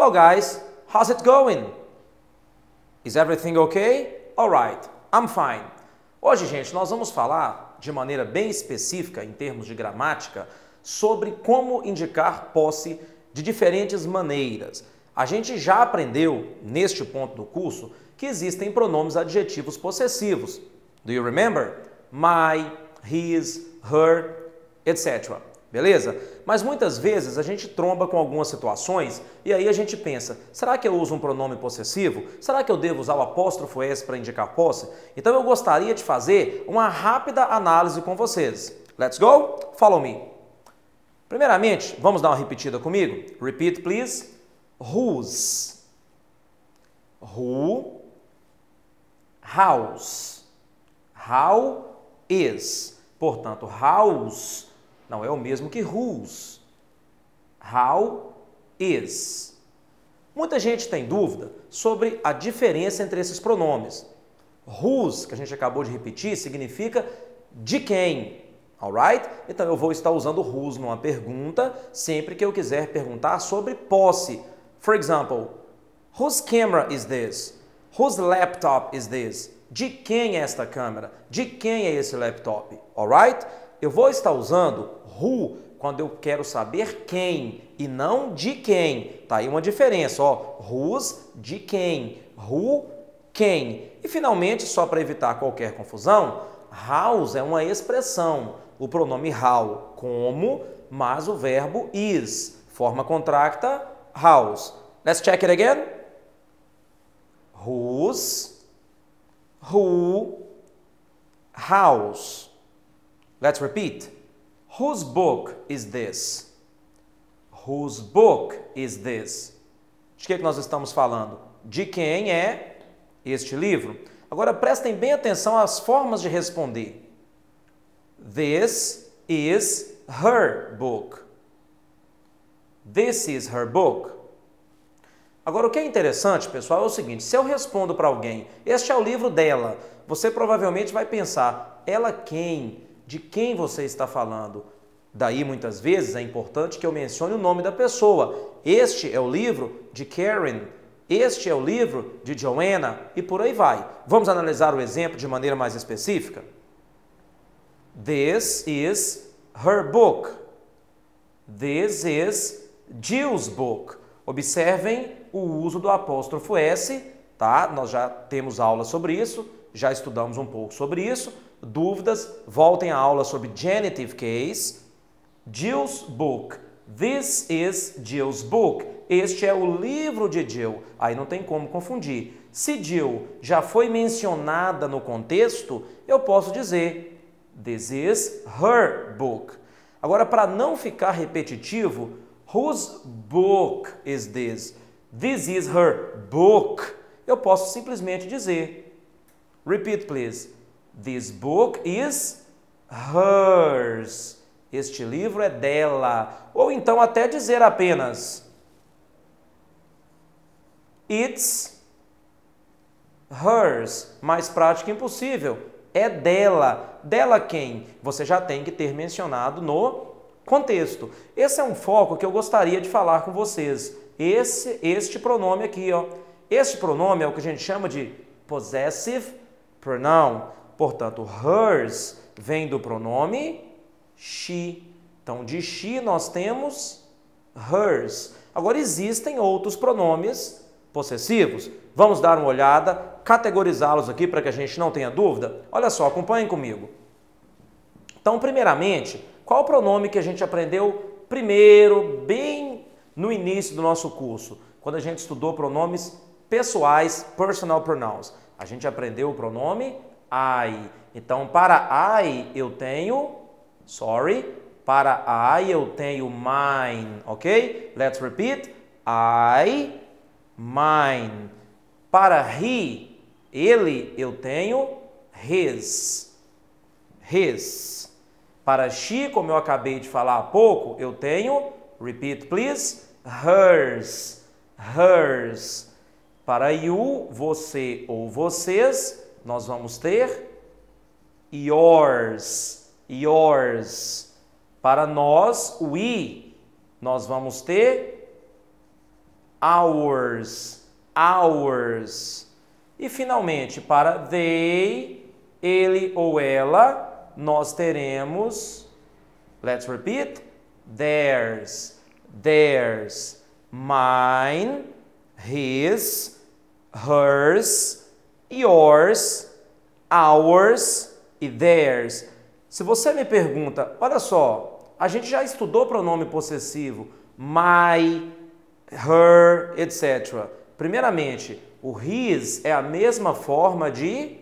Hello guys, how's it going? Is everything okay? Alright, I'm fine. Hoje, gente, nós vamos falar de maneira bem específica, em termos de gramática, sobre como indicar posse de diferentes maneiras. A gente já aprendeu, neste ponto do curso, que existem pronomes adjetivos possessivos. Do you remember? My, his, her, etc. Beleza? Mas muitas vezes a gente tromba com algumas situações e aí a gente pensa, será que eu uso um pronome possessivo? Será que eu devo usar o apóstrofo S para indicar posse? Então eu gostaria de fazer uma rápida análise com vocês. Let's go? Follow me. Primeiramente, vamos dar uma repetida comigo? Repeat, please. Whose. Who. House. How is. Portanto, house não é o mesmo que whose. How is. Muita gente tem dúvida sobre a diferença entre esses pronomes. Whose, que a gente acabou de repetir, significa de quem. Alright? Então eu vou estar usando whose numa pergunta sempre que eu quiser perguntar sobre posse. For example, whose camera is this? Whose laptop is this? De quem é esta câmera? De quem é esse laptop? Alright? Eu vou estar usando who quando eu quero saber quem e não de quem. Tá aí uma diferença, ó. Whose, de quem. Who, quem. E finalmente, só para evitar qualquer confusão, house é uma expressão. O pronome how, como, mas o verbo is. Forma contracta, house. Let's check it again. Whose, who, house. Let's repeat. Whose book is this? Whose book is this? De que nós estamos falando? De quem é este livro? Agora prestem bem atenção às formas de responder. This is her book. This is her book. Agora o que é interessante, pessoal, é o seguinte, se eu respondo para alguém, este é o livro dela, você provavelmente vai pensar, ela quem? De quem você está falando? Daí, muitas vezes, é importante que eu mencione o nome da pessoa. Este é o livro de Karen, este é o livro de Joanna e por aí vai. Vamos analisar o exemplo de maneira mais específica? This is her book. This is Jill's book. Observem o uso do apóstrofo S, tá? Nós já temos aula sobre isso, já estudamos um pouco sobre isso. Dúvidas, voltem à aula sobre genitive case. Jill's book. This is Jill's book. Este é o livro de Jill. Aí não tem como confundir. Se Jill já foi mencionada no contexto, eu posso dizer this is her book. Agora, para não ficar repetitivo, whose book is this? This is her book. Eu posso simplesmente dizer, repeat please. This book is hers. Este livro é dela. Ou então até dizer apenas it's hers. Mais prático impossível. É dela. Dela quem? Você já tem que ter mencionado no contexto. Esse é um foco que eu gostaria de falar com vocês. Este pronome aqui, ó. Este pronome é o que a gente chama de possessive pronoun. Portanto, hers vem do pronome she. Então, de she nós temos hers. Agora, existem outros pronomes possessivos. Vamos dar uma olhada, categorizá-los aqui para que a gente não tenha dúvida. Olha só, acompanhem comigo. Então, primeiramente, qual o pronome que a gente aprendeu primeiro, bem no início do nosso curso? Quando a gente estudou pronomes pessoais, personal pronouns. A gente aprendeu o pronome I. Então, para I eu tenho, para I eu tenho mine, ok? Let's repeat. I, mine. Para he, ele, eu tenho his. Para she, como eu acabei de falar há pouco, eu tenho, repeat please, hers. Para you, você ou vocês, nós vamos ter yours. Para nós, we, nós vamos ter ours, ours. E finalmente, para they, ele ou ela, nós teremos, let's repeat, theirs, theirs, mine, his, hers, yours, ours e theirs. Se você me pergunta, olha só, a gente já estudou pronome possessivo, my, her, etc. Primeiramente, o his é a mesma forma de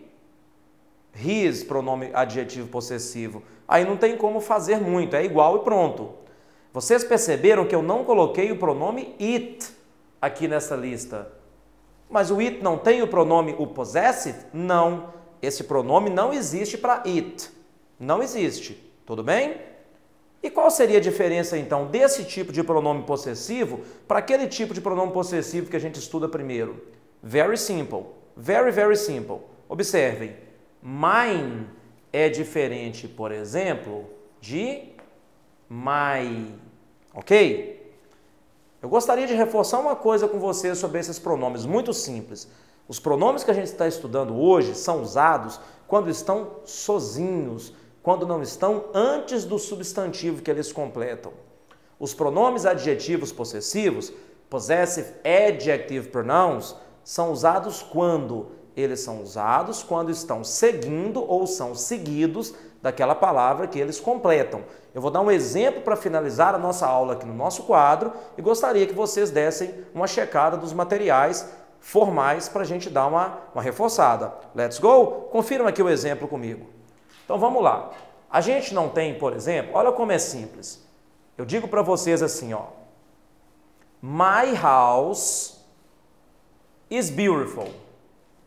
his, pronome adjetivo possessivo. Aí não tem como fazer muito, é igual e pronto. Vocês perceberam que eu não coloquei o pronome it aqui nessa lista. Mas o it não tem o pronome o possessive? Não. Esse pronome não existe para it. Não existe. Tudo bem? E qual seria a diferença, então, desse tipo de pronome possessivo para aquele tipo de pronome possessivo que a gente estuda primeiro? Very simple. Very, very simple. Observem. Mine é diferente, por exemplo, de my. Ok? Eu gostaria de reforçar uma coisa com vocês sobre esses pronomes, muito simples. Os pronomes que a gente está estudando hoje são usados quando estão sozinhos, quando não estão antes do substantivo que eles completam. Os pronomes adjetivos possessivos, possessive adjective pronouns, são usados quando? Eles são usados quando estão seguindo ou são seguidos daquela palavra que eles completam. Eu vou dar um exemplo para finalizar a nossa aula aqui no nosso quadro e gostaria que vocês dessem uma checada dos materiais formais para a gente dar uma reforçada. Let's go? Confiram aqui o exemplo comigo. Então vamos lá. A gente não tem, por exemplo, olha como é simples. Eu digo para vocês assim, ó. My house is beautiful.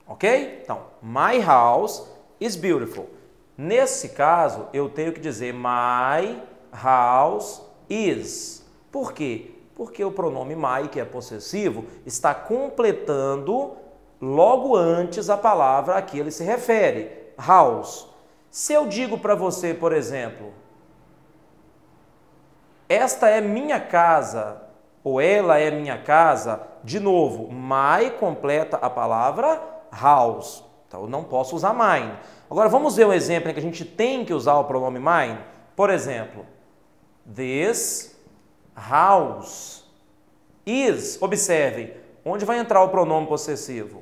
Ok? Então, my house is beautiful. Nesse caso, eu tenho que dizer my house is. Por quê? Porque o pronome my, que é possessivo, está completando logo antes a palavra a que ele se refere, house. Se eu digo para você, por exemplo, esta é minha casa, ou ela é minha casa, de novo, my completa a palavra house. Então, eu não posso usar mine. Agora, vamos ver um exemplo em que a gente tem que usar o pronome mine. Por exemplo, this house is. Observem, onde vai entrar o pronome possessivo?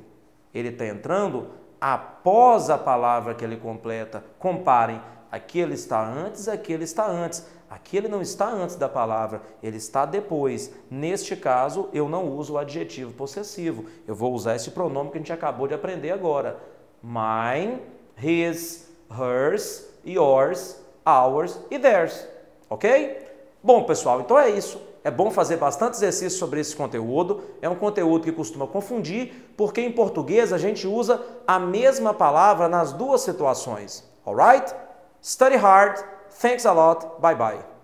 Ele está entrando após a palavra que ele completa. Comparem, aqui ele está antes, aqui ele está antes. Aqui ele não está antes da palavra, ele está depois. Neste caso, eu não uso o adjetivo possessivo. Eu vou usar esse pronome que a gente acabou de aprender agora. Mine, his, hers, yours, ours e theirs. Ok? Bom, pessoal, então é isso. É bom fazer bastante exercício sobre esse conteúdo. É um conteúdo que costuma confundir, porque em português a gente usa a mesma palavra nas duas situações. Alright? Study hard. Thanks a lot. Bye bye.